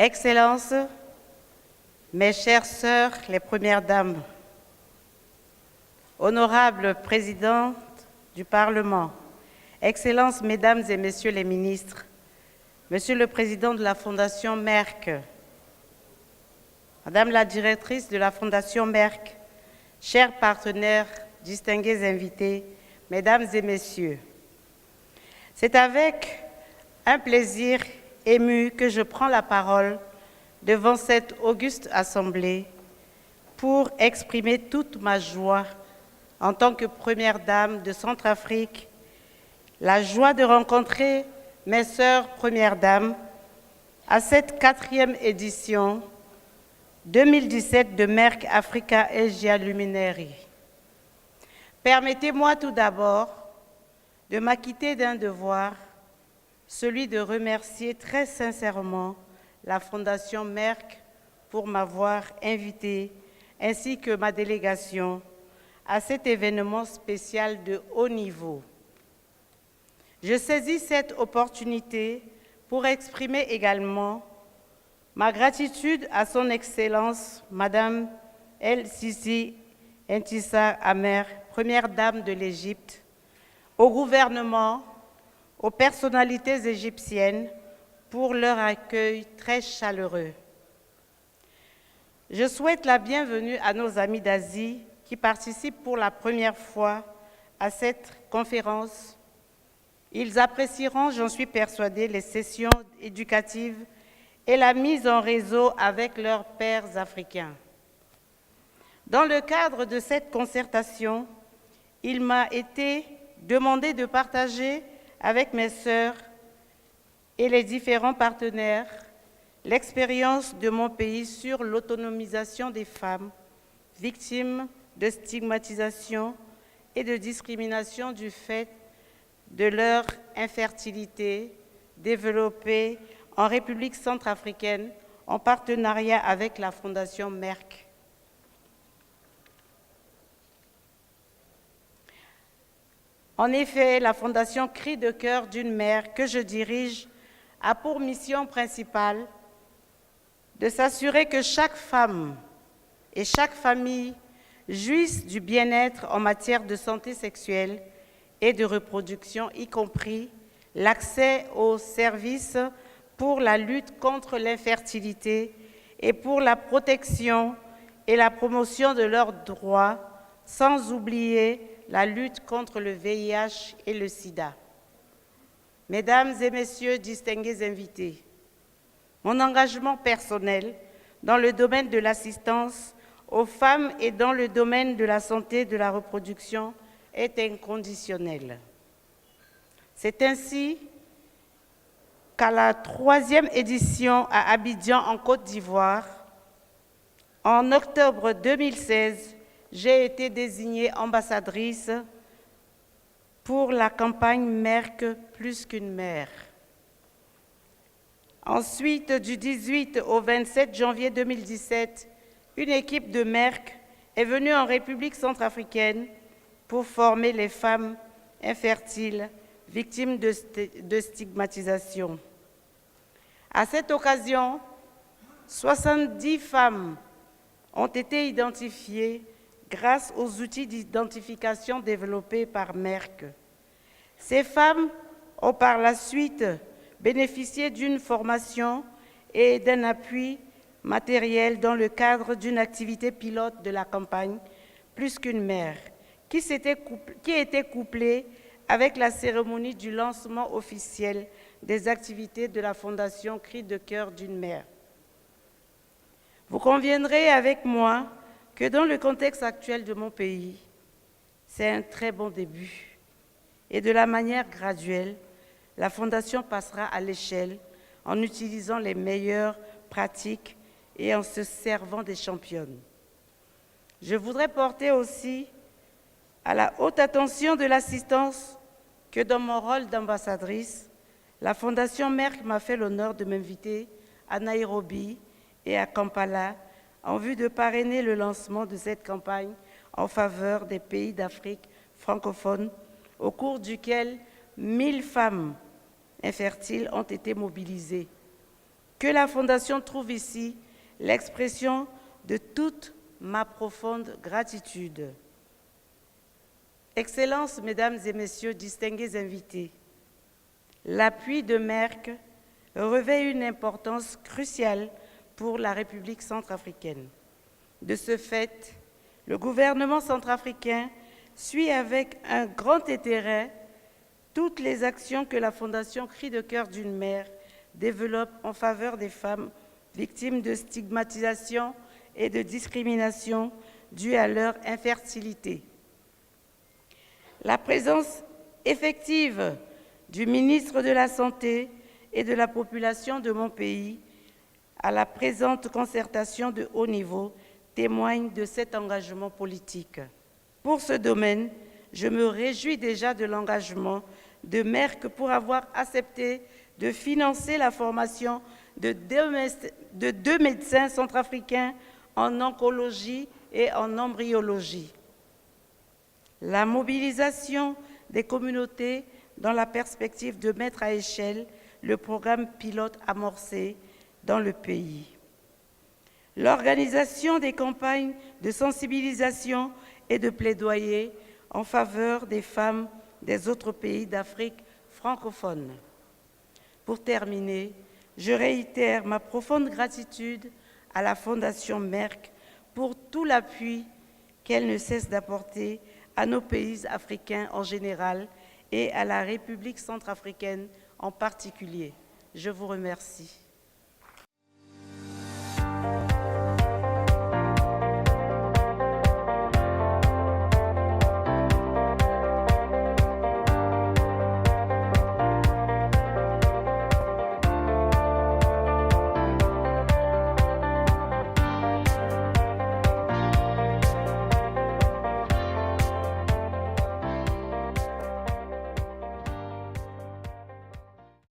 Excellences, mes chères sœurs, les premières dames, honorables présidentes du Parlement, Excellences, Mesdames et Messieurs les ministres, Monsieur le Président de la Fondation Merck, Madame la directrice de la Fondation Merck, chers partenaires, distingués invités, Mesdames et Messieurs, c'est avec un plaisir ému que je prends la parole devant cette auguste assemblée pour exprimer toute ma joie en tant que première dame de Centrafrique, la joie de rencontrer mes sœurs premières dames à cette 4e édition 2017 de Merck Africa Asia Luminary. Permettez-moi tout d'abord de m'acquitter d'un devoir, celui de remercier très sincèrement la Fondation Merck pour m'avoir invité, ainsi que ma délégation, à cet événement spécial de haut niveau. Je saisis cette opportunité pour exprimer également ma gratitude à son Excellence, Madame El-Sisi Ntissa Amer, Première Dame de l'Égypte, au gouvernement, aux personnalités égyptiennes pour leur accueil très chaleureux. Je souhaite la bienvenue à nos amis d'Asie qui participent pour la première fois à cette conférence. Ils apprécieront, j'en suis persuadée, les sessions éducatives et la mise en réseau avec leurs pairs africains. Dans le cadre de cette concertation, il m'a été demandé de partager avec mes sœurs et les différents partenaires l'expérience de mon pays sur l'autonomisation des femmes victimes de stigmatisation et de discrimination du fait de leur infertilité développée en République centrafricaine en partenariat avec la Fondation Merck. En effet, la Fondation Cri de cœur d'une mère que je dirige a pour mission principale de s'assurer que chaque femme et chaque famille jouissent du bien-être en matière de santé sexuelle et de reproduction, y compris l'accès aux services pour la lutte contre l'infertilité et pour la protection et la promotion de leurs droits, sans oublier la lutte contre le VIH et le sida. Mesdames et messieurs distingués invités, mon engagement personnel dans le domaine de l'assistance aux femmes et dans le domaine de la santé et de la reproduction est inconditionnel. C'est ainsi qu'à la 3e édition à Abidjan, en Côte d'Ivoire, en octobre 2016, j'ai été désignée ambassadrice pour la campagne Merck plus qu'une mère. Ensuite, du 18 au 27 janvier 2017, une équipe de Merck est venue en République centrafricaine pour former les femmes infertiles victimes de stigmatisation. À cette occasion, 70 femmes ont été identifiées grâce aux outils d'identification développés par Merck. Ces femmes ont par la suite bénéficié d'une formation et d'un appui matériel dans le cadre d'une activité pilote de la campagne Plus qu'une mère, qui était couplée avec la cérémonie du lancement officiel des activités de la Fondation Cri de cœur d'une mère. Vous conviendrez avec moi que dans le contexte actuel de mon pays, c'est un très bon début. Et de la manière graduelle, la Fondation passera à l'échelle en utilisant les meilleures pratiques et en se servant des championnes. Je voudrais porter aussi à la haute attention de l'assistance que dans mon rôle d'ambassadrice, la Fondation Merck m'a fait l'honneur de m'inviter à Nairobi et à Kampala en vue de parrainer le lancement de cette campagne en faveur des pays d'Afrique francophone, au cours duquel 1000 femmes infertiles ont été mobilisées. que la Fondation trouve ici l'expression de toute ma profonde gratitude. Excellences, Mesdames et Messieurs, distingués invités, l'appui de Merck revêt une importance cruciale pour la République centrafricaine. De ce fait, le gouvernement centrafricain suit avec un grand intérêt toutes les actions que la Fondation Cris de cœur d'une mère développe en faveur des femmes victimes de stigmatisation et de discrimination dues à leur infertilité. La présence effective du ministre de la Santé et de la population de mon pays à la présente concertation de haut niveau témoigne de cet engagement politique. Pour ce domaine, je me réjouis déjà de l'engagement de Merck pour avoir accepté de financer la formation de deux médecins centrafricains en oncologie et en embryologie. La mobilisation des communautés dans la perspective de mettre à échelle le programme pilote amorcé dans le pays. L'organisation des campagnes de sensibilisation et de plaidoyer en faveur des femmes des autres pays d'Afrique francophone. Pour terminer, je réitère ma profonde gratitude à la Fondation Merck pour tout l'appui qu'elle ne cesse d'apporter à nos pays africains en général et à la République centrafricaine en particulier. Je vous remercie.